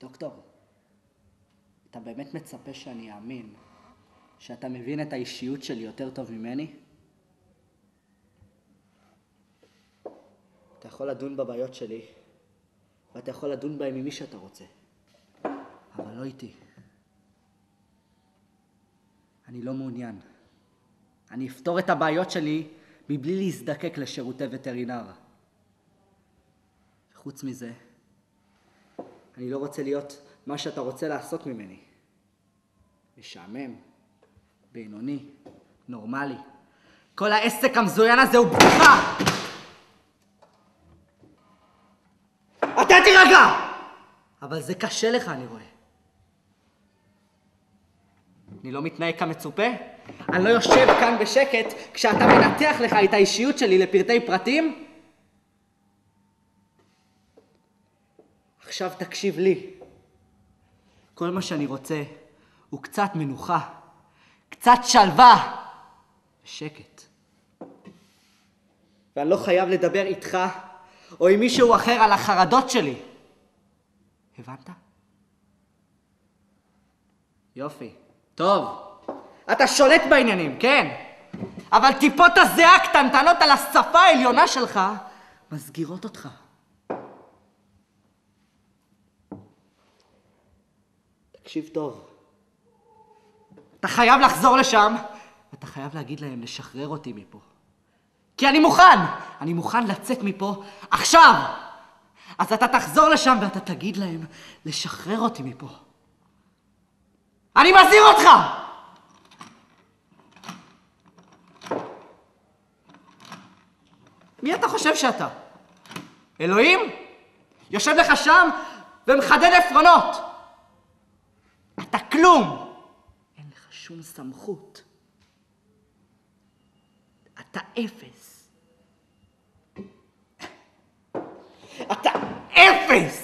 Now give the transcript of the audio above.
דוקטור, אתה באמת מצפה שאני אאמין שאתה מבין את האישיות שלי יותר טוב ממני? אתה יכול לדון בבעיות שלי, ואתה יכול לדון בהם עם מי שאתה רוצה, אבל לא איתי. אני לא מעוניין. אני אפתור את הבעיות שלי מבלי להזדקק לשירותי וטרינר. חוץ מזה, אני לא רוצה להיות מה שאתה רוצה לעשות ממני. משעמם, בינוני, נורמלי. כל העסק המזוין הזה הוא בדיחה! אתה תירגע! אבל זה קשה לך, אני רואה. אני לא מתנהג כמצופה? אני לא יושב כאן בשקט כשאתה מנתח לך את האישיות שלי לפרטי פרטים? עכשיו תקשיב לי. כל מה שאני רוצה הוא קצת מנוחה, קצת שלווה ושקט. ואני לא חייב לדבר איתך או עם מישהו אחר על החרדות שלי. הבנת? יופי. טוב. אתה שולט בעניינים, כן? אבל טיפות הזיעה הקטנטנות על השפה העליונה שלך מסגירות אותך. תקשיב טוב. אתה חייב לחזור לשם, ואתה חייב להגיד להם לשחרר אותי מפה. כי אני מוכן לצאת מפה עכשיו. אז אתה תחזור לשם ואתה תגיד להם לשחרר אותי מפה. אני מזהיר אותך! מי אתה חושב שאתה? אלוהים? יושב לך שם ומחדד עפרונות. אתה כלום. אין לך שום סמכות. אתה אפס. אתה אפס!